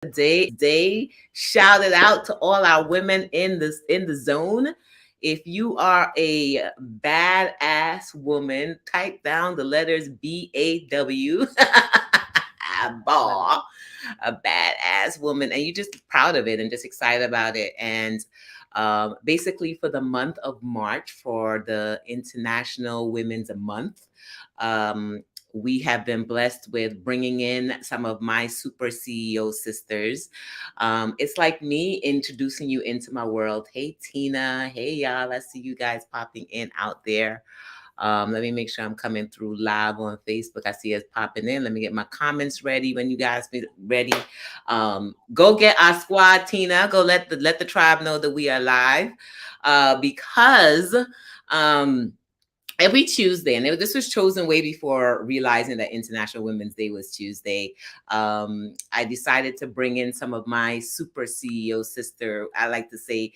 day. Shout it out to all our women in the zone. If you are a badass woman, type down the letters BAW. Love Ball, a badass woman, and you're just proud of it and just excited about it. And basically, for the month of March, for the International Women's Month, um, we have been blessed with bringing in some of my super CEO sisters. It's like me introducing you into my world. Hey, Tina. Hey, y'all. I see you guys popping in out there. Let me make sure I'm coming through live on Facebook. I see us popping in. Let me get my comments ready when you guys be ready. Go get our squad, Tina. Go let the tribe know that we are live. Because um every Tuesday, and this was chosen way before realizing that International Women's Day was Tuesday. I decided to bring in some of my super CEO sister. I like to say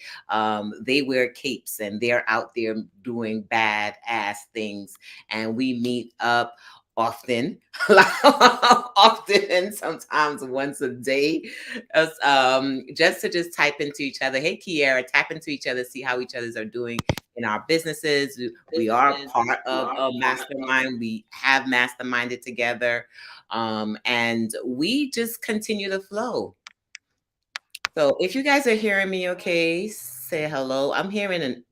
they wear capes and they're out there doing bad ass things, and we meet up often, often, sometimes once a day, just to just type into each other. Hey, Kiera, tap into each other, see how each others are doing in our businesses. We are part of a mastermind. We have masterminded together. And we just continue to flow. So if you guys are hearing me okay, say hello. I'm hearing an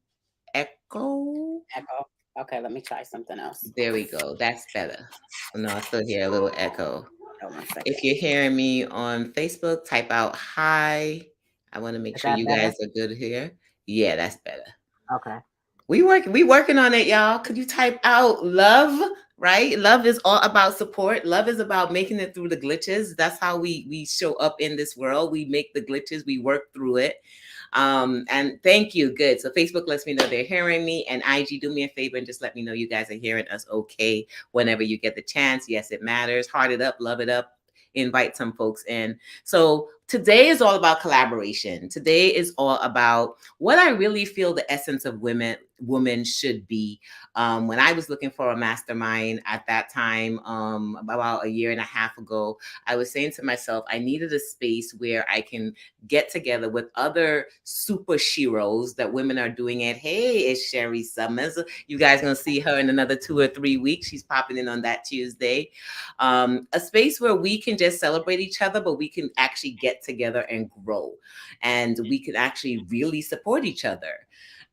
echo. echo. Okay, let me try something else. There we go. That's better. No, I still hear a little echo. Hold on a second. If you're hearing me on Facebook, type out hi. I want to make Is sure that you guys better? are good here. Yeah, that's better. Okay. We working on it, y'all. Could you type out love? Right? Love is all about support. Love is about making it through the glitches. That's how we show up in this world. We make the glitches, we work through it. And thank you. Good. So Facebook lets me know they're hearing me, and IG, do me a favor and just let me know you guys are hearing us okay whenever you get the chance. Yes, it matters. Heart it up, love it up, invite some folks in. So today is all about collaboration. Today is all about what I really feel the essence of women should be. When I was looking for a mastermind at that time, about a year and a half ago, I was saying to myself, I needed a space where I can get together with other super sheroes that women are doing it. Hey, it's Sherry Summers. You guys gonna see her in another 2 or 3 weeks. She's popping in on that Tuesday. A space where we can just celebrate each other, but we can actually get together and grow, and we can actually really support each other.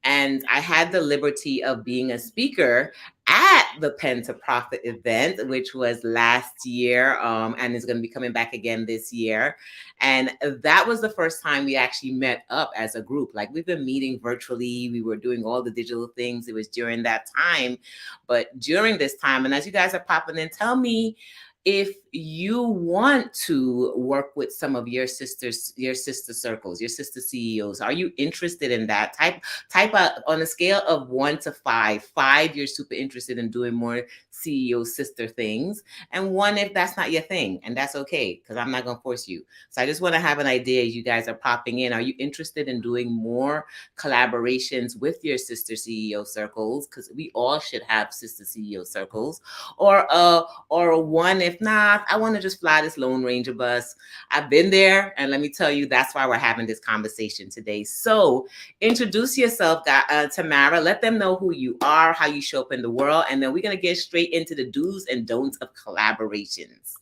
And I had the liberty of being a speaker at the Pen to Profit event, which was last year, and is going to be coming back again this year. And that was the first time we actually met up as a group. Like, we've been meeting virtually, we were doing all the digital things. It was during that time. But during this time, and as you guys are popping in, tell me if you want to work with some of your sisters, your sister circles, your sister CEOs. Are you interested in that? Type out on a scale of 1 to 5. 5, you're super interested in doing more CEO sister things, and 1 if that's not your thing, and that's okay, because I'm not gonna force you. So I just want to have an idea. You guys are popping in. Are you interested in doing more collaborations with your sister CEO circles? Because we all should have sister CEO circles, or a 1 if not, I want to just fly this Lone Ranger bus. I've been there, and let me tell you, that's why we're having this conversation today. So introduce yourself, Tamara. Let them know who you are, how you show up in the world, and then we're going to get straight into the do's and don'ts of collaborations.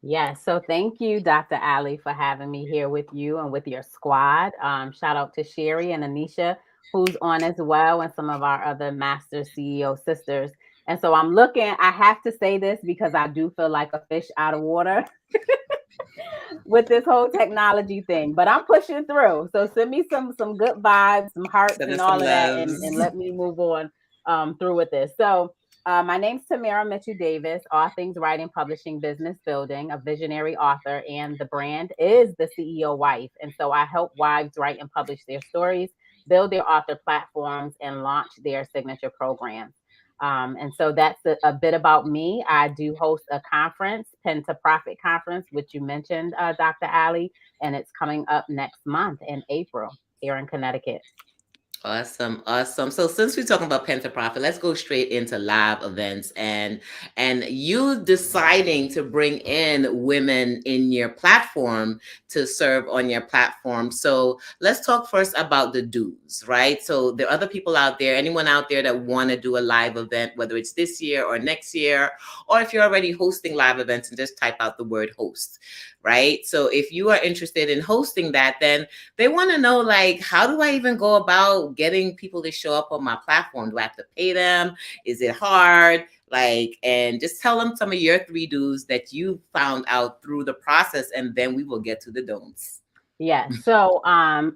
Yes. So thank you, Dr. Ali, for having me here with you and with your squad. Shout out to Sherry and Anisha, who's on as well, and some of our other master CEO sisters. And so I'm looking, I have to say this because I do feel like a fish out of water with this whole technology thing, but I'm pushing through. So send me some good vibes, some hearts, Send and us some all of that, and loves. let me move on through with this. So my name's Tamara Mitchell Davis, all things writing, publishing, business building, a visionary author, and the brand is the CEO Wife. And so I help wives write and publish their stories, build their author platforms, and launch their signature programs. And so that's a bit about me. I do host a conference, Pen to Profit Conference, which you mentioned, Dr. Ali, and it's coming up next month in April here in Connecticut. Awesome, awesome. So since we're talking about Pen to Profit, let's go straight into live events and you deciding to bring in women in your platform to serve on your platform. So let's talk first about the do's, right? So there are other people out there, anyone out there that want to do a live event, whether it's this year or next year, or if you're already hosting live events and just type out the word host, right? So if you are interested in hosting that, then they want to know, like, how do I even go about getting people to show up on my platform? Do I have to pay them? Is it hard? Like, and just tell them some of your three do's that you found out through the process, and then we will get to the don'ts. Yes. So,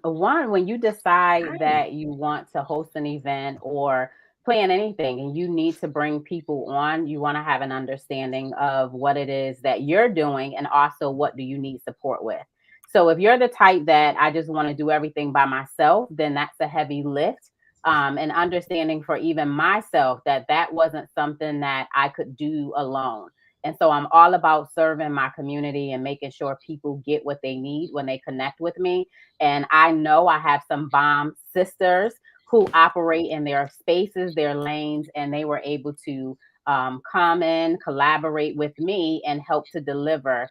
one, when you decide Hi. that you want to host an event or plan anything and you need to bring people on, you want to have an understanding of what it is that you're doing and also what do you need support with. So, if you're the type that I just want to do everything by myself, then that's a heavy lift. And understanding for even myself that that wasn't something that I could do alone. And so I'm all about serving my community and making sure people get what they need when they connect with me. And I know I have some bomb sisters who operate in their spaces, their lanes, and they were able to come in, collaborate with me, and help to deliver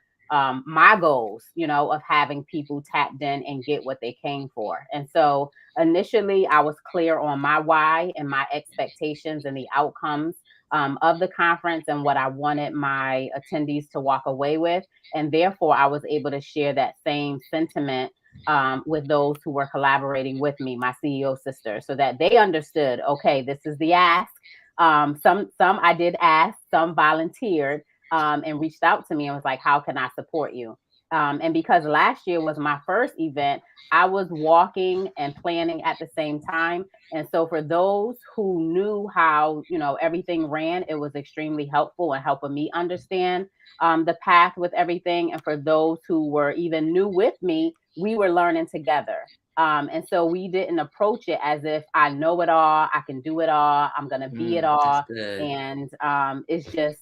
my goals, of having people tapped in and get what they came for. And so initially, I was clear on my why and my expectations and the outcomes of the conference and what I wanted my attendees to walk away with. And therefore, I was able to share that same sentiment with those who were collaborating with me, my CEO sisters, so that they understood, okay, this is the ask. Some I did ask, some volunteered and reached out to me and was like, how can I support you? And because last year was my first event, I was walking and planning at the same time. And so for those who knew how, everything ran, it was extremely helpful and helping me understand the path with everything. And for those who were even new with me, we were learning together. And so we didn't approach it as if I know it all, I can do it all, I'm going to be it That's all. good. And it's just,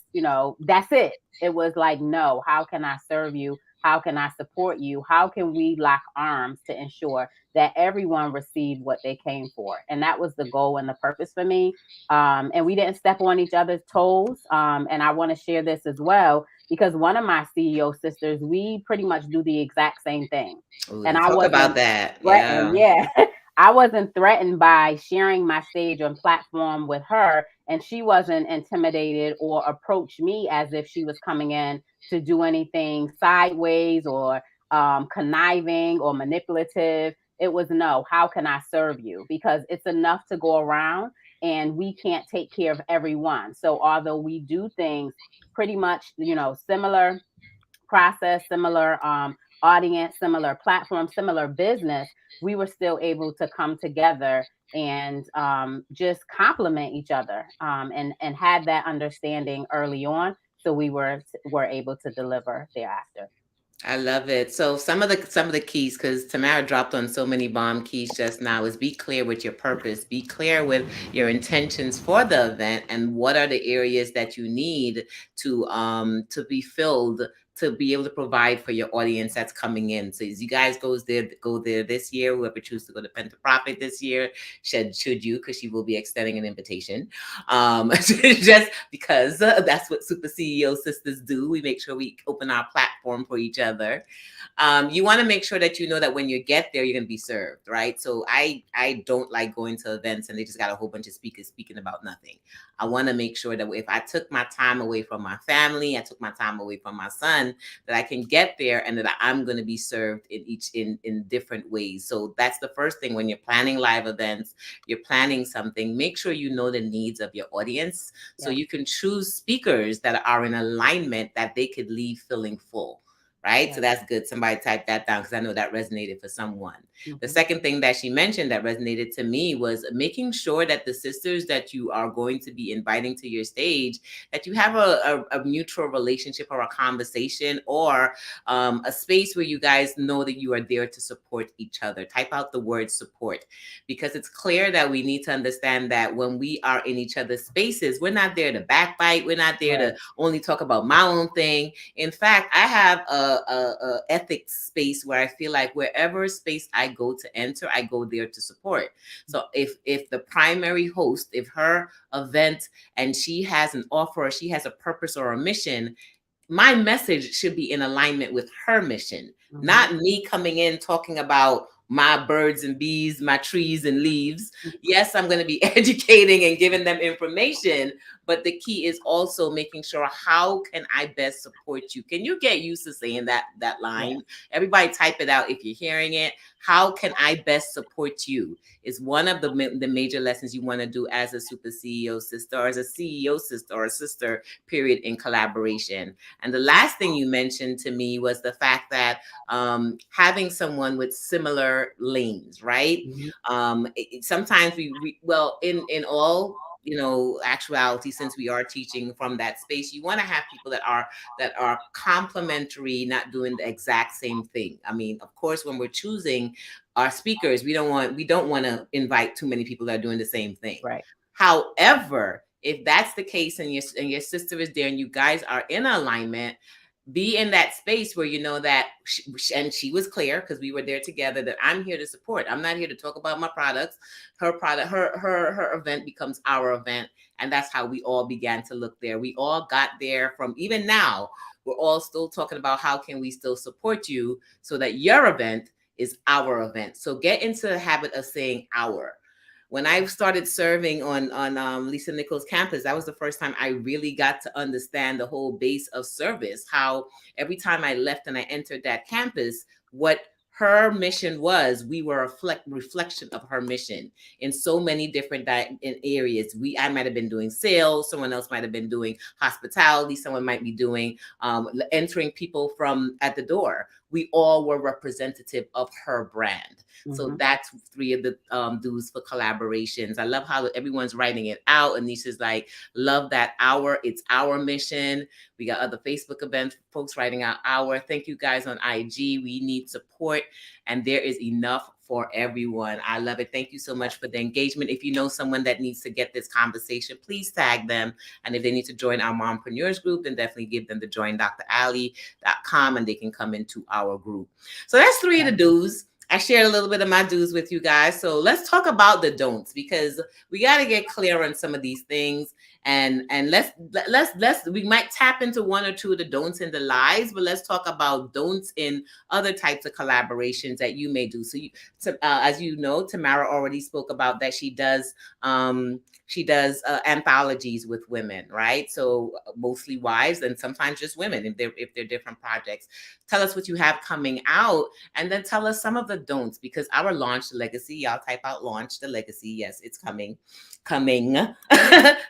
that's it. It was like, no, how can I serve you? How can I support you? How can we lock arms to ensure that everyone received what they came for? And that was the goal and the purpose for me. And we didn't step on each other's toes. And I want to share this as well because one of my CEO sisters, we pretty much do the exact same thing. Ooh, And I talk about wasn't that. threatened. Yeah. Yeah. I wasn't threatened by sharing my stage and platform with her, and she wasn't intimidated or approached me as if she was coming in to do anything sideways or conniving or manipulative. It was no, how can I serve you? Because it's enough to go around and we can't take care of everyone. So, although we do things pretty much, similar process, similar audience, similar platform, similar business, we were still able to come together and just complement each other and had that understanding early on. So we were able to deliver thereafter. I love it. So some of the keys, because Tamara dropped on so many bomb keys just now, is be clear with your purpose, be clear with your intentions for the event, and what are the areas that you need to be filled to be able to provide for your audience that's coming in. So as you guys go there this year, whoever chooses to go to Pen to Profit this year, should you, because she will be extending an invitation. Just because that's what Super CEO Sisters do. We make sure we open our platform for each other. You want to make sure that you know that when you get there, you're going to be served, right? So I don't like going to events and they just got a whole bunch of speakers speaking about nothing. I want to make sure that if I took my time away from my family, I took my time away from my son, that I can get there and that I'm going to be served in different ways. So that's the first thing when you're planning live events, you're planning something, make sure you know the needs of your audience so Yeah. you can choose speakers that are in alignment that they could leave feeling full. Right. So Right. that's good. Somebody type that down because I know that resonated for someone. The Hmm. second thing that she mentioned that resonated to me was making sure that the sisters that you are going to be inviting to your stage, that you have a mutual relationship or a conversation or a space where you guys know that you are there to support each other. Type out the word support because it's clear that we need to understand that when we are in each other's spaces, we're not there to backbite. We're not there to Right. only talk about my own thing. In fact, I have a ethics space where I feel like wherever space I go to enter, I go there to support. So if the primary host, if her event and she has an offer or she has a purpose or a mission, my message should be in alignment with her mission, Mm-hmm. not me coming in talking about my birds and bees, my trees and leaves. Yes, I'm going to be educating and giving them information, but the key is also making sure how can I best support you? Can you get used to saying that Yes. line? Everybody type it out if you're hearing it. How can I best support you? Is one of the major lessons you want to do as a super CEO sister or as a CEO sister or a sister period in collaboration. And the last thing you mentioned to me was the fact that having someone with similar lanes, right? Mm-hmm. Sometimes well, in all actuality, since we are teaching from that space, you want to have people that are complementary, not doing the exact same thing. I mean, of course, when we're choosing our speakers, we don't want to invite too many people that are doing the same thing. Right. However, if that's the case and your sister is there and you guys are in alignment, be in that space where you know that and she was clear because we were there together, that I'm here to support. I'm not here to talk about my products. Her event becomes our event, and that's how we all began to look there. We all got there. From even now, we're all still talking about how can we still support you so that your event is our event. So get into the habit of saying our. When I started serving on Lisa Nichols' campus, that was the first time I really got to understand the whole base of service. How every time I left and I entered that campus, what her mission was, we were a reflection of her mission in so many different in areas. I might have been doing sales, someone else might have been doing hospitality, someone might be doing entering people from at the door. We all were representative of her brand. So Mm-hmm. that's three of the do's for collaborations. I love how everyone's writing it out. Anisha's like, love that hour. It's our mission. We got other Facebook events, folks writing out our. Thank you guys on IG. We need support, and there is enough for everyone. I love it. Thank you so much for the engagement. If you know someone that needs to get this conversation, please tag them. And if they need to join our mompreneurs group, then definitely give them the join drally.com and they can come into our group. So that's three of the do's. I shared a little bit of my do's with you guys. So let's talk about the don'ts, because we got to get clear on some of these things. And let's we might tap into one or two of the don'ts in the lives, but let's talk about don'ts in other types of collaborations that you may do. As you know, Tamara already spoke about that she does anthologies with women, right? So mostly wives and sometimes just women if they're different projects. Tell us what you have coming out, and then tell us some of the don'ts, because our launch the legacy, y'all type out launch the legacy. Yes, it's coming, coming,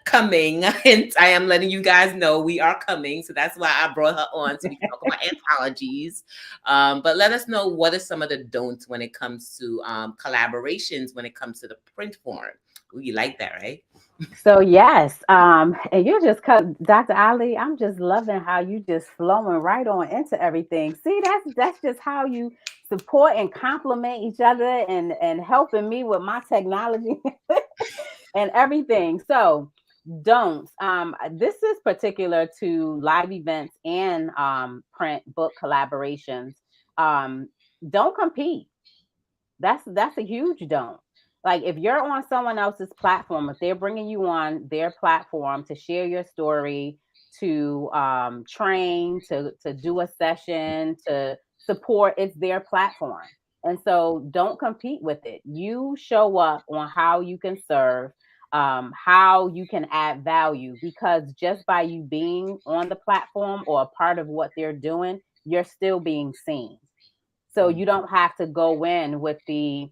coming. And I am letting you guys know we are coming. So that's why I brought her on, so we can talk about anthologies. But let us know, what are some of the don'ts when it comes to collaborations, when it comes to the print form. Ooh, you like that, right? So yes, and you just cut Dr. Ali. I'm just loving how you just flowing right on into everything. See, that's just how you support and complement each other, and helping me with my technology and everything. So don't. This is particular to live events and print book collaborations. Um, don't compete. That's a huge don't. Like, if you're on someone else's platform, if they're bringing you on their platform to share your story, to train, to do a session, to support, it's their platform. And so don't compete with it. You show up on how you can serve, how you can add value, because just by you being on the platform or a part of what they're doing, you're still being seen. So you don't have to go in with the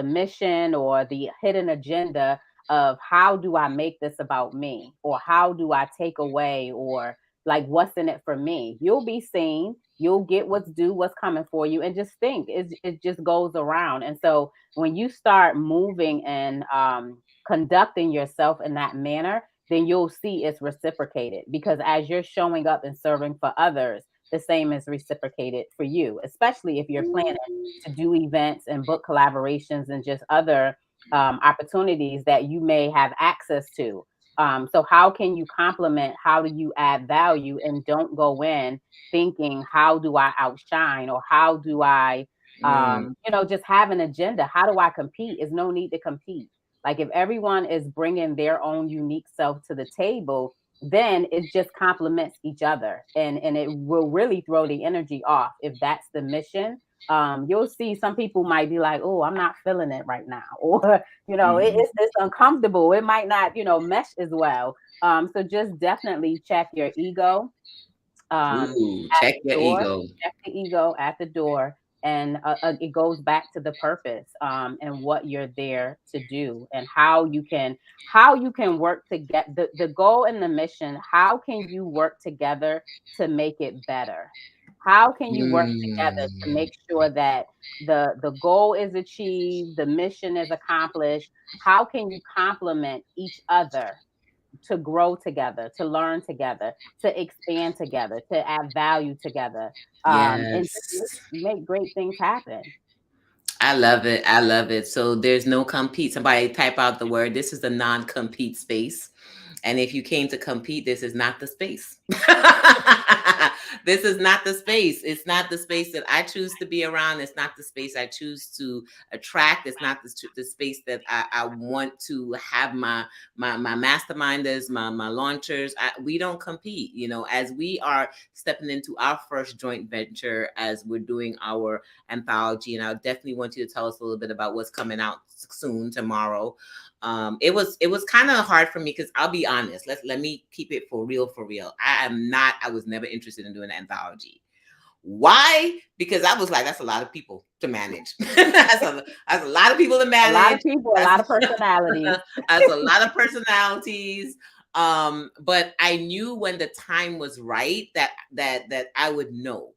mission or the hidden agenda of how do I make this about me, or how do I take away, or like what's in it for me. You'll be seen, you'll get what's due, what's coming for you, and just think it just goes around. And so when you start moving and conducting yourself in that manner, then you'll see it's reciprocated, because as you're showing up and serving for others, the same is reciprocated for you, especially if you're planning to do events and book collaborations and just other opportunities that you may have access to. So how can you complement? How do you add value? And don't go in thinking, how do I outshine, or how do I, Mm, just have an agenda? How do I compete? Is no need to compete. Like if everyone is bringing their own unique self to the table, then it just complements each other, and it will really throw the energy off if that's the mission. You'll see some people might be like, oh, I'm not feeling it right now, or it's uncomfortable. It might not, mesh as well. So just definitely check your ego ooh, at check the your door. ego. Check the ego at the door, and it goes back to the purpose, and what you're there to do, and how you can work to get the goal and the mission. How can you work together to make it better? How can you work together to Mm, make sure that the goal is achieved, the mission is accomplished? How can you complement each other to grow together, to learn together, to expand together, to add value together, and just make, yes. make great things happen. I love it. I love it. So there's no compete. Somebody type out the word. This is a non-compete space. And if you came to compete, this is not the space. This is not the space. It's not the space that I choose to be around. It's not the space I choose to attract. It's not the space that I want to have my masterminders, my launchers. We don't compete. As we are stepping into our first joint venture, as we're doing our anthology, and I definitely want you to tell us a little bit about what's coming out soon tomorrow. It was kind of hard for me because I'll be honest. Let me keep it for real, for real. I was never interested in doing an anthology. Why? Because I was like, that's a lot of people to manage. That's a lot of people to A lot manage. of people, a That's lot of personalities. that's a lot of personalities. But I knew when the time was right that I would know.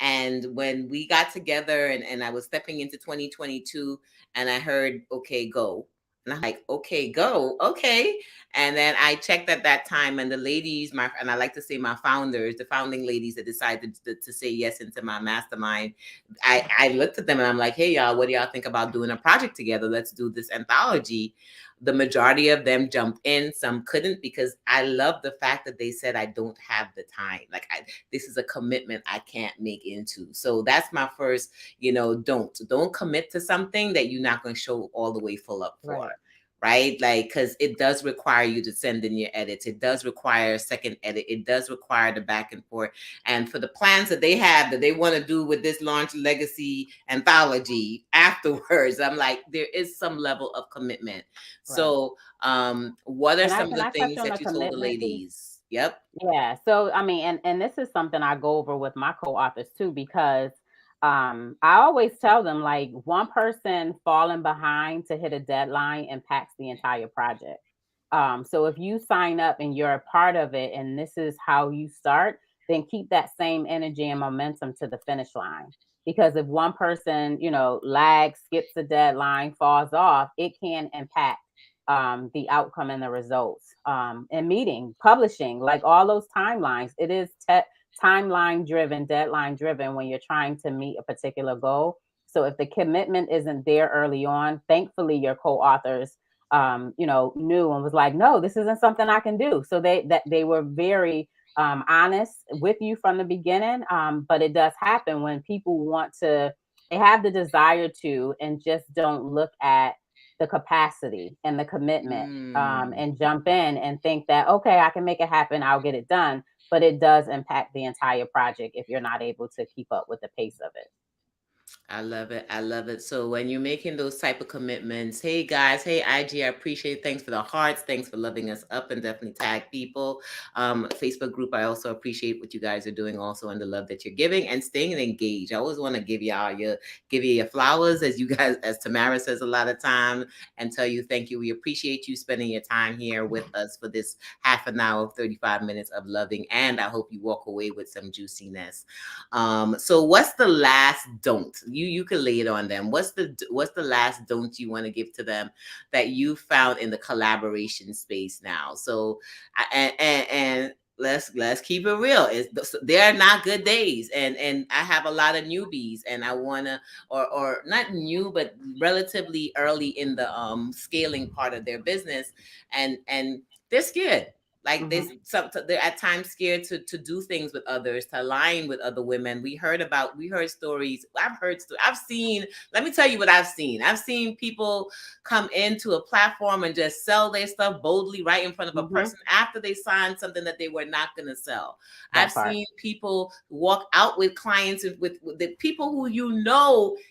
And when we got together, and I was stepping into 2022, and I heard, okay, go. And I'm like, okay, go. Okay. And then I checked at that time, and the ladies, and I like to say my founders, the founding ladies that decided to say yes into my mastermind, I looked at them and I'm like, hey, y'all, what do y'all think about doing a project together? Let's do this anthology. The majority of them jumped in, some couldn't, because I love the fact that they said, I don't have the time. Like, this is a commitment I can't make into. So that's my first, don't commit to something that you're not going to show all the way full up for. Right, Right, like, because it does require you to send in your edits, it does require a second edit, it does require the back and forth. And for the plans that they have that they want to do with this launch legacy anthology afterwards, I'm like, there is some level of commitment. right. So what are Can I some of can the I touch things on the that you told the commitment piece? ladies? Yep. Yeah. So I mean, and this is something I go over with my co-authors too, because I always tell them, like, one person falling behind to hit a deadline impacts the entire project. So if you sign up and you're a part of it, and this is how you start, then keep that same energy and momentum to the finish line. Because if one person, lags, skips a deadline, falls off, it can impact the outcome and the results. And meeting, publishing, like all those timelines, it is timeline driven, deadline driven when you're trying to meet a particular goal. So if the commitment isn't there early on, thankfully your co-authors, knew and was like, no, this isn't something I can do. So they were very honest with you from the beginning. But it does happen when people they have the desire to, and just don't look at the capacity and the commitment, Mm. and jump in and think that, okay, I can make it happen, I'll get it done. But it does impact the entire project if you're not able to keep up with the pace of it. I love it. I love it. So when you're making those type of commitments, hey guys, hey IG, I appreciate it. Thanks for the hearts. Thanks for loving us up, and definitely tag people. Facebook group, I also appreciate what you guys are doing also, and the love that you're giving and staying engaged. I always want to give you your flowers, as you guys, as Tamara says a lot of time, and tell you thank you. We appreciate you spending your time here with us for this half an hour, 35 minutes of loving, and I hope you walk away with some juiciness. So what's the last don't? You can lay it on them. What's the last don't you want to give to them that you found in the collaboration space now? So and let's keep it real. There are not good days, and I have a lot of newbies, and I wanna, or not new, but relatively early in the scaling part of their business, and they're scared. Like Mm-hmm. they're at times scared to do things with others, to align with other women. We heard stories. I've seen. Let me tell you what I've seen. I've seen people come into a platform and just sell their stuff boldly right in front of a Mm-hmm. person after they signed something that they were not going to sell. I've That part. seen people walk out with clients with the people who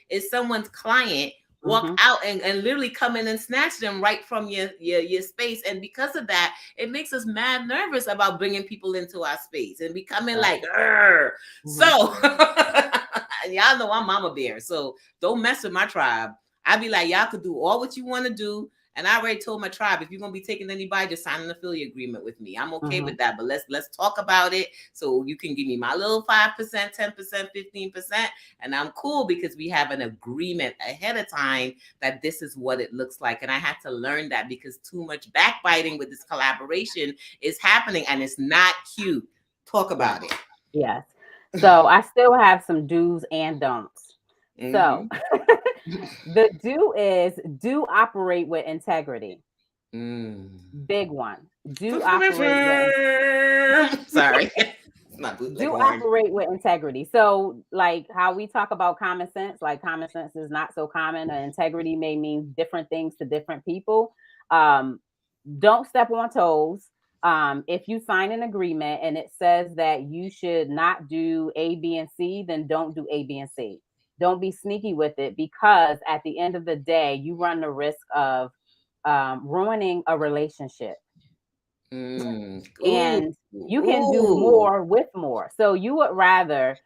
is someone's client, walk Mm-hmm. out and literally come in and snatch them right from your space. And because of that, it makes us mad nervous about bringing people into our space and becoming Yep. like, "Urgh." So Mm-hmm. y'all know I'm mama bear, so don't mess with my tribe. I be like, y'all could do all what you want to do. And I already told my tribe, if you're gonna be taking anybody, just sign an affiliate agreement with me. I'm okay Mm-hmm. with that. But let's talk about it. So you can give me my little 5%, 10%, 15%. And I'm cool because we have an agreement ahead of time that this is what it looks like. And I had to learn that because too much backbiting with this collaboration is happening and it's not cute. Talk Yes. about it. Yes. So I still have some do's and don'ts. So Mm-hmm. the do is do operate with integrity. Mm. Big one. Do operate with Sorry. It's my bootleg do horn. operate with integrity. So, like how we talk about common sense, like common sense is not so common, and integrity may mean different things to different people. Um, don't step on toes. If you sign an agreement and it says that you should not do A, B, and C, then don't do A, B, and C. Don't be sneaky with it because at the end of the day, you run the risk of ruining a relationship, Mm. Ooh. and you can do Ooh. more with more. So you would rather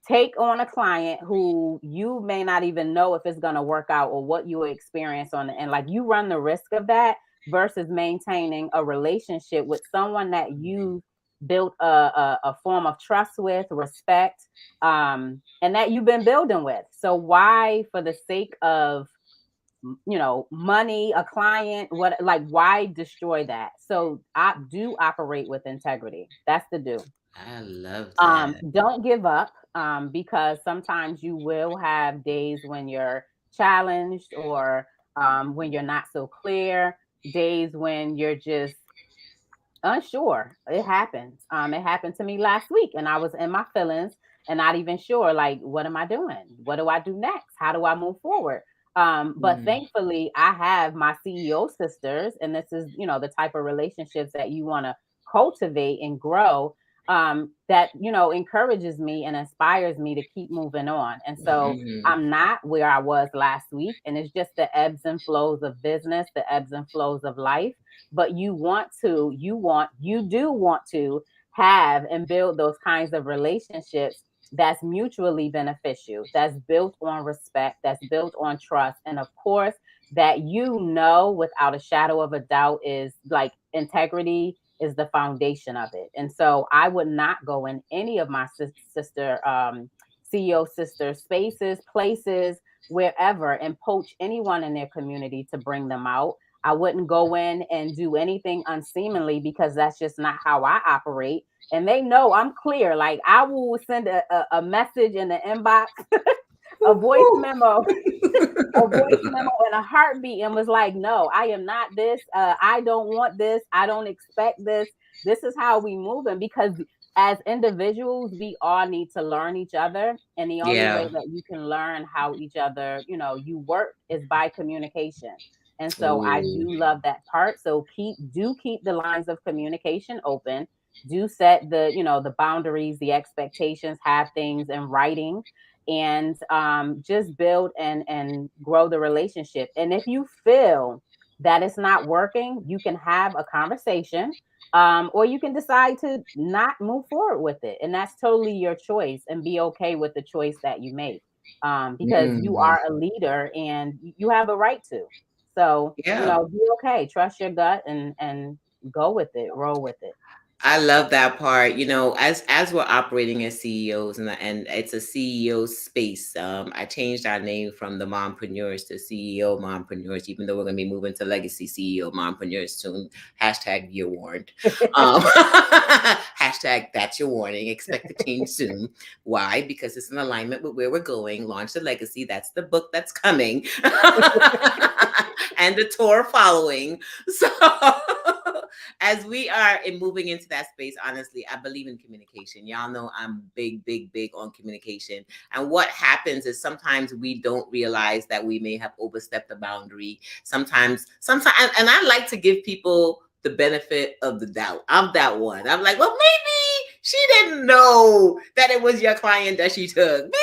take on a client who you may not even know if it's going to work out or what you will experience on the end. Like you run the risk of that versus maintaining a relationship with someone that you built a form of trust with, respect, and that you've been building with. So why, for the sake of money, a client, what, like, why destroy that? So I do operate with integrity. That's the do. I love that. Don't give up, because sometimes you will have days when you're challenged or when you're not so clear, days when you're just unsure. It happens. It happened to me last week, and I was in my feelings and not even sure, like, what am I doing? What do I do next? How do I move forward? But Mm. thankfully, I have my CEO sisters, and this is, the type of relationships that you want to cultivate and grow. That encourages me and inspires me to keep moving on. And so Mm. I'm not where I was last week, and it's just the ebbs and flows of business, the ebbs and flows of life. But you do want to have and build those kinds of relationships that's mutually beneficial, that's built on respect, that's built on trust, and of course that without a shadow of a doubt is like integrity is the foundation of it. And so I would not go in any of my sister CEO sister spaces, places, wherever, and poach anyone in their community to bring them out. I wouldn't go in and do anything unseemly because that's just not how I operate. And they know I'm clear. Like I will send a message in the inbox, a voice Ooh. memo, a voice memo in a heartbeat, and was like, no, I am not this. I don't want this. I don't expect this. This is how we move. And because as individuals, we all need to learn each other. And the only way Yeah. that you can learn how each other, you work is by communication. And so I Ooh. do love that part. So keep the lines of communication open. Do set the boundaries, the expectations, have things in writing, and just build and grow the relationship. And if you feel that it's not working, you can have a conversation, or you can decide to not move forward with it. And that's totally your choice, and be okay with the choice that you make, because you Mm. are a leader and you have a right to. So, Yeah. be okay, trust your gut and go with it, roll with it. I love that part. As we're operating as CEOs, and it's a CEO space. I changed our name from the Mompreneurs to CEO Mompreneurs, even though we're going to be moving to Legacy CEO Mompreneurs soon. Hashtag you're warned. Hashtag that's your warning. Expect to change soon. Why? Because it's in alignment with where we're going. Launch the Legacy. That's the book that's coming, and the tour following. So. as we are in moving into that space, honestly, I believe in communication. Y'all know I'm big, big, big on communication. And what happens is sometimes we don't realize that we may have overstepped the boundary. Sometimes, and I like to give people the benefit of the doubt. I'm that one. I'm like, well, maybe she didn't know that it was your client that she took. Maybe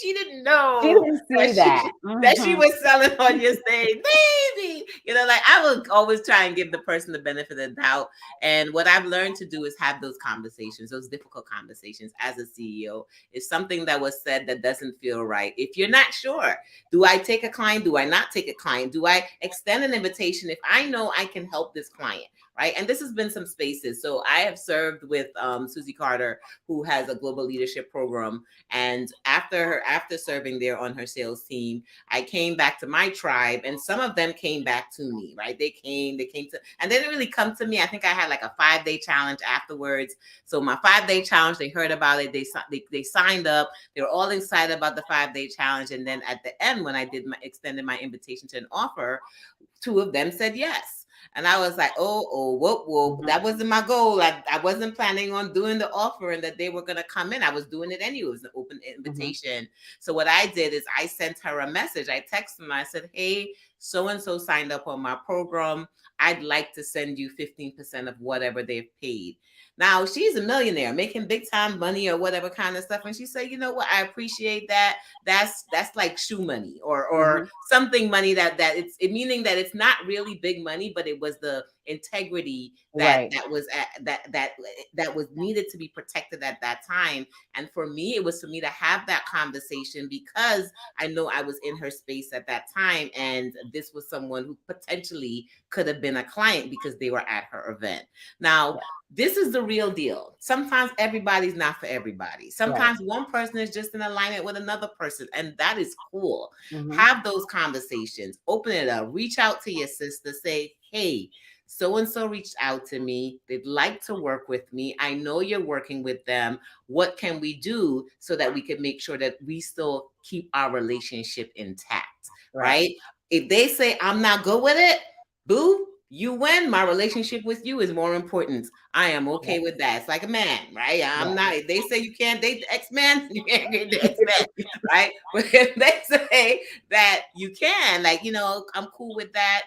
she didn't She know didn't that see that. she was selling on your stage. Maybe, like I will always try and give the person the benefit of the doubt. And what I've learned to do is have those conversations, those difficult conversations as a CEO. If something that was said that doesn't feel right, if you're not sure, do I take a client? Do I not take a client? Do I extend an invitation if I know I can help this client? Right. And this has been some spaces. So I have served with Susie Carter, who has a global leadership program. And after serving there on her sales team, I came back to my tribe, and some of them came back to me, right? They came to, and they didn't really come to me. I think I had like a 5-day challenge afterwards. So my 5-day challenge, they heard about it. They signed up. They were all excited about the 5-day challenge. And then at the end, when I extended my invitation to an offer, 2 of them said yes. And I was like, oh, whoop, whoop. Mhm. That wasn't my goal. I wasn't planning on doing the offer and that they were going to come in. I was doing it anyway. It was an open Mhm. invitation. So what I did is I sent her a message. I texted them. I said, hey, so-and-so signed up on my program. I'd like to send you 15% of whatever they've paid. Now she's a millionaire making big time money or whatever kind of stuff. And she said, you know what? I appreciate that. That's like shoe money or Mhm. something money that it meaning that it's not really big money, but it was the integrity Right. that was needed to be protected at that time. And for me, it was for me to have that conversation because I know I was in her space at that time, and this was someone who potentially could have been a client because they were at her event. Now, Yeah. this is the real deal. Sometimes everybody's not for everybody. Right. Sometimes one person is just in alignment with another person, and that is cool. Mhm. Have those conversations, open it up, reach out to your sister, say, hey, so and so reached out to me. They'd like to work with me. I know you're working with them. What can we do so that we can make sure that we still keep our relationship intact? Right. Right? If they say, I'm not good with it, boo, you win. My relationship with you is more important. I am okay Right. with that. It's like a man, right? I'm Right. not, if they say you can't date the X-Men, you can't date the X-Men, right? But if they say that you can, like, I'm cool with that.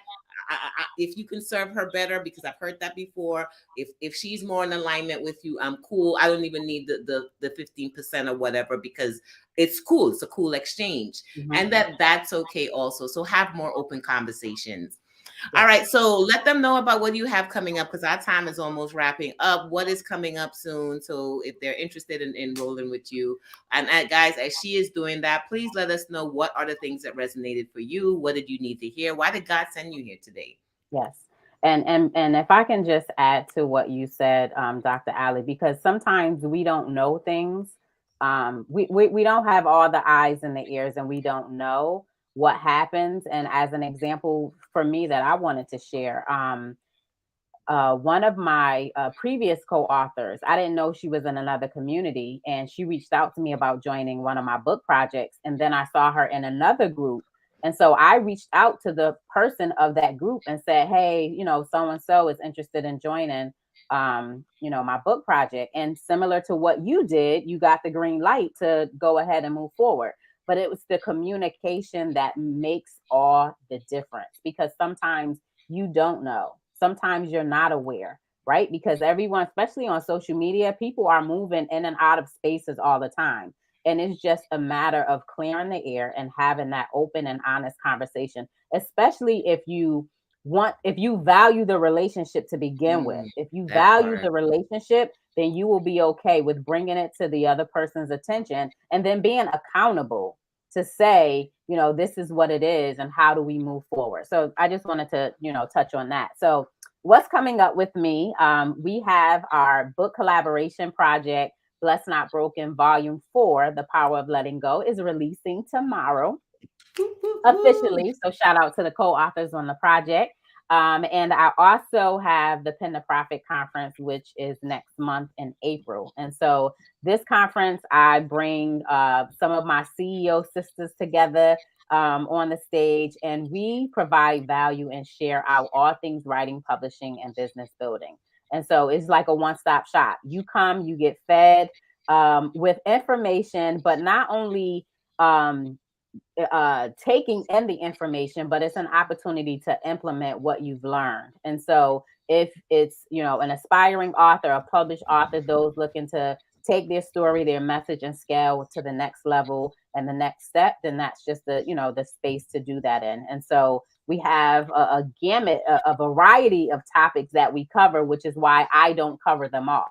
If you can serve her better, because I've heard that before. If she's more in alignment with you, I'm cool. I don't even need the 15% or whatever, because it's cool. It's a cool exchange, Mhm. and that's okay also. So have more open conversations. All Yes. right, so let them know about what you have coming up, because our time is almost wrapping up. What is coming up soon? So if they're interested in enrolling with you, and guys, as she is doing that, please let us know what are the things that resonated for you. What did you need to hear? Why did God send you here today? Yes. And if I can just add to what you said, Dr. Ali, because sometimes we don't know things. We don't have all the eyes and the ears, and we don't know what happens. And as an example for me that I wanted to share, one of my previous co-authors, I didn't know she was in another community, and she reached out to me about joining one of my book projects. And then I saw her in another group, and so I reached out to the person of that group and said, hey, so and so is interested in joining my book project. And similar to what you did, you got the green light to go ahead and move forward. But it was the communication that makes all the difference, because sometimes you don't know. Sometimes you're not aware, right? Because everyone, especially on social media, people are moving in and out of spaces all the time. And it's just a matter of clearing the air and having that open and honest conversation, especially if you value the relationship to begin with. Mm, If you that value part. the relationship, then you will be okay with bringing it to the other person's attention and then being accountable to say, this is what it is and how do we move forward. So I just wanted to, touch on that. So what's coming up with me? We have our book collaboration project, Blessed Not Broken, Volume 4, The Power of Letting Go, is releasing tomorrow Woo, woo, woo. officially. So shout out to the co-authors on the project. And I also have the Pen to Profit conference, which is next month in April. And so this conference, I bring some of my CEO sisters together on the stage, and we provide value and share out all things writing, publishing, and business building. And so it's like a one-stop shop. You come, you get fed with information, but not only um, taking in the information, but it's an opportunity to implement what you've learned. And so if it's, an aspiring author, a published author, those looking to take their story, their message and scale to the next level and the next step, then that's just the space to do that in. And so we have a gamut, a variety of topics that we cover, which is why I don't cover them all.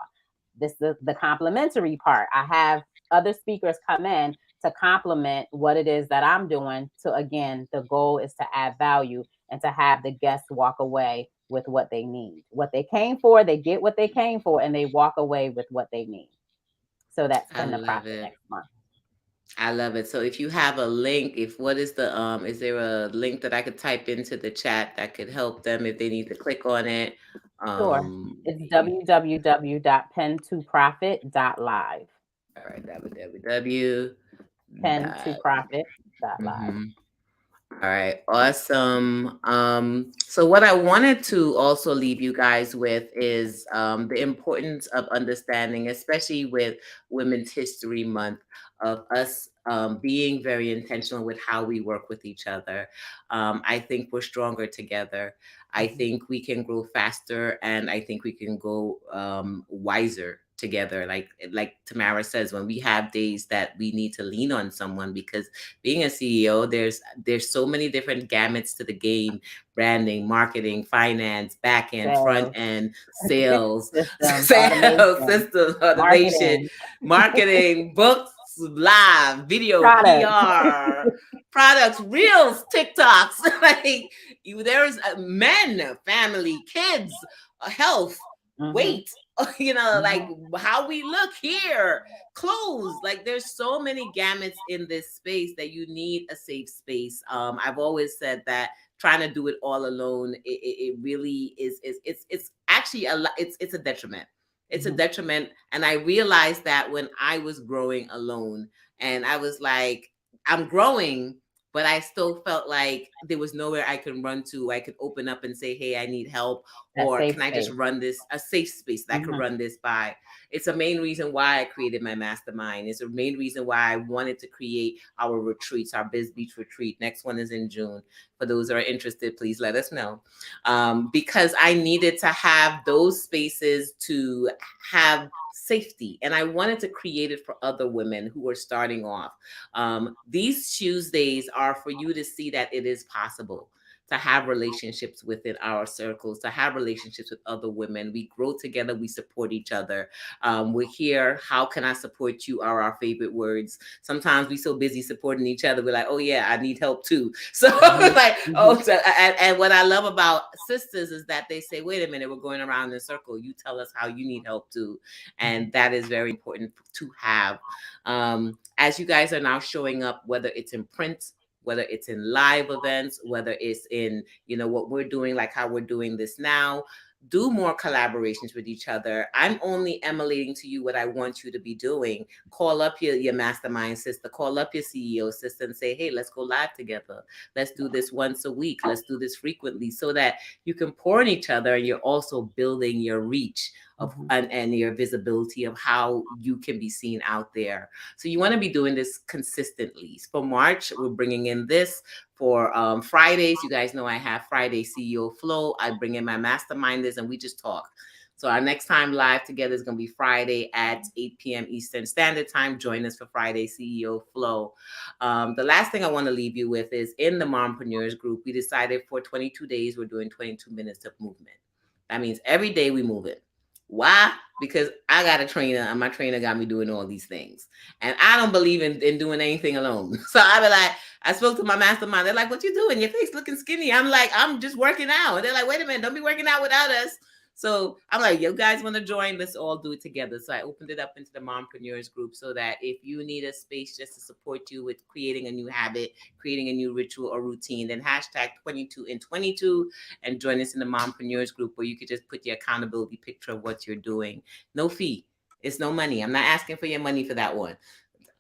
This is the complimentary part. I have other speakers come in to complement what it is that I'm doing. So again, the goal is to add value and to have the guests walk away with what they need, what they came for. They get what they came for, and they walk away with what they need. So that's I Pin the love Profit it. next month. I love it. So if you have a link, if what is there a link that I could type into the chat that could help them if they need to click on it? Sure. Um, It's www.pen2profit.live. all right, www. Dot. Pen2profit.live. Mhm. All right, awesome. So what I wanted to also leave you guys with is the importance of understanding, especially with Women's History Month, of us being very intentional with how we work with each other. I think we're stronger together. I Mhm. think we can grow faster, and I think we can go wiser together. Like Tamara says, when we have days that we need to lean on someone, because being a CEO, there's so many different gamuts to the game: branding, marketing, finance, back end, front Sales, end, sales, systems, sales, automation, systems, automation, marketing, marketing, books, live, video, products. PR, products, reels, TikToks. Like there's men, family, kids, health, Hmm. weight. Like Hmm. how we look here, clothes. Like there's so many gamuts in this space that you need a safe space. I've always said that trying to do it all alone, it really is it's actually it's a detriment. It's a Hmm. detriment. And I realized that when I was growing alone, and I was like, I'm growing, but I still felt like there was nowhere I could run to. I could open up and say, hey, I need help. That Or safe can I just space. run this, a safe space that I could Hmm. run this by? It's a main reason why I created my mastermind. It's a main reason why I wanted to create our retreats, our Biz Beach retreat. Next one is in June. For those who are interested, please let us know. Because I needed to have those spaces to have safety, and I wanted to create it for other women who are starting off. These Tuesdays are for you to see that it is possible to have relationships within our circles, to have relationships with other women. We grow together, we support each other. We're here. How can I support you? Are our favorite words. Sometimes we so busy supporting each other, we're like, oh yeah, I need help too. So Hmm. like, Hmm. oh, so, and what I love about sisters is that they say, wait a minute, we're going around in a circle. You tell us how you need help too, and that is very important to have. As you guys are now showing up, whether it's in print, whether it's in live events, whether it's in, what we're doing, like how we're doing this now, do more collaborations with each other. I'm only emulating to you what I want you to be doing. Call up your mastermind sister, call up your CEO sister and say, hey, let's go live together. Let's do this once a week. Let's do this frequently, so that you can pour on each other, and you're also building your reach of Hmm. and your visibility of how you can be seen out there. So you want to be doing this consistently. For March, we're bringing in this. For Fridays, you guys know I have Friday CEO Flow. I bring in my masterminders and we just talk. So our next time live together is going to be Friday at 8 p.m. Eastern Standard Time. Join us for Friday CEO Flow. The last thing I want to leave you with is, in the Mompreneurs group, we decided for 22 days we're doing 22 minutes of movement. That means every day we move it. Why? Because I got a trainer, and my trainer got me doing all these things. And I don't believe in doing anything alone. So I be like, I spoke to my mastermind. They're like, what you doing? Your face looking skinny. I'm like, I'm just working out. And they're like, wait a minute, don't be working out without us. So I'm like, you guys want to join? Let's all do it together. So I opened it up into the mompreneurs group so that if you need a space just to support you with creating a new habit, creating a new ritual or routine, then hashtag 22 in 22 and join us in the mompreneurs group where you could just put your accountability picture of what you're doing. No fee. It's no money. I'm not asking for your money for that one.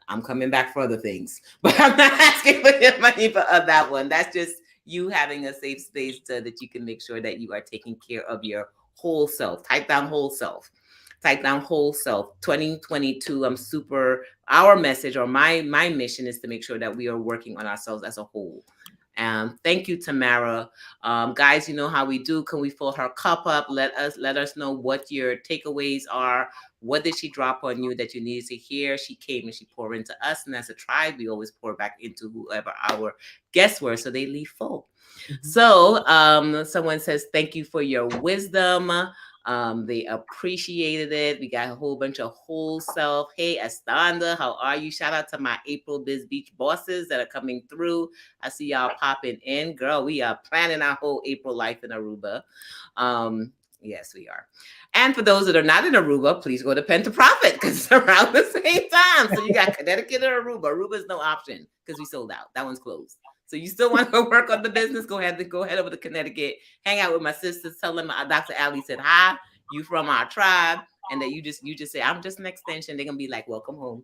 I'm coming back for other things, but I'm not asking for your money for that one. That's just you having a safe space so that you can make sure that you are taking care of your whole self. Type down whole self. Type down whole self. 2022. I'm super. Our message or my mission is to make sure that we are working on ourselves as a whole. Thank you, Tamara. Guys, you know how we do. Can we fill her cup up? Let us know what your takeaways are. What did she drop on you that you needed to hear? She came and she poured into us, and as a tribe, we always pour back into whoever our guests were, so they leave full. Mhm. So, someone says, "Thank you for your wisdom." They appreciated it. We got a whole bunch of whole self. Hey, Estanda, how are you? Shout out to my April Biz Beach bosses that are coming through. I see y'all popping in. Girl, we are planning our whole April life in Aruba. Yes, we are. And for those that are not in Aruba, please go to Pen to Profit because it's around the same time. So you got Connecticut or Aruba. Aruba is no option because we sold out. That one's closed. So you still want to go work on the business? Go ahead over to Connecticut. Hang out with my sisters. Tell them Dr. Ali said hi. You from our tribe, and that you just say I'm just an extension. They're gonna be like, welcome home,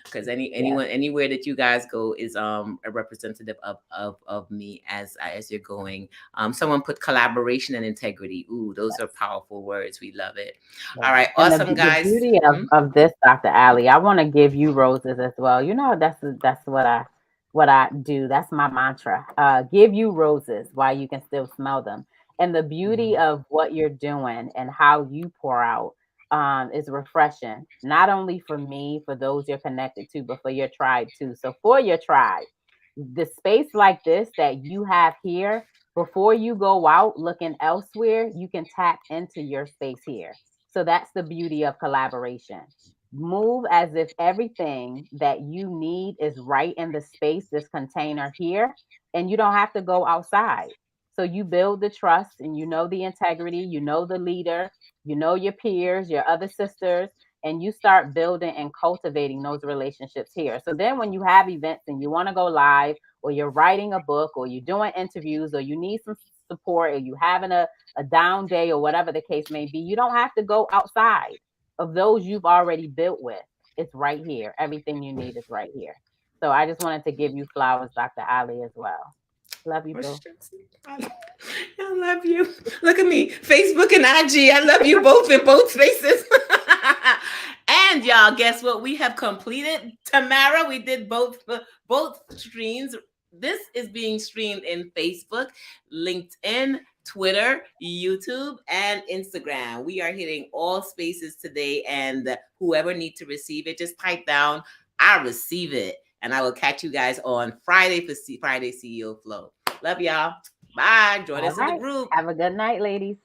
because Yes, anyone anywhere that you guys go is a representative of me as you're going. Someone put collaboration and integrity. Ooh, those are yes. powerful words. We love it. All Yeah. right, And awesome the guys. beauty of this, Dr. Allie, I want to give you roses as well. You know, that's what I do. That's my mantra. Give you roses while you can still smell them. And the beauty Mhm. of what you're doing and how you pour out is refreshing, not only for me, for those you're connected to, but for your tribe too. So for your tribe, the space like this that you have here, before you go out looking elsewhere, you can tap into your space here. So that's the beauty of collaboration. Move as if everything that you need is right in the space, this container here, and you don't have to go outside. So you build the trust and you know the integrity, you know the leader, you know your peers, your other sisters, and you start building and cultivating those relationships here. So then when you have events and you want to go live, or you're writing a book, or you're doing interviews, or you need some support, or you having a down day, or whatever the case may be, you don't have to go outside of those you've already built with. It's right here. Everything you need is right here. So I just wanted to give you flowers, Dr. Ali, as well. Love you, Oh, boo. shucks. I love you. Look at me, Facebook and IG. I love you both in both spaces. And y'all, guess what? We have completed. Tamara, we did both streams. This is being streamed in Facebook, LinkedIn, Twitter, YouTube, and Instagram. We are hitting all spaces today, and whoever needs to receive it, just type down, I receive it. And I will catch you guys on Friday for Friday CEO Flow. Love y'all. Bye. Join All us in the right. group. Have a good night, ladies.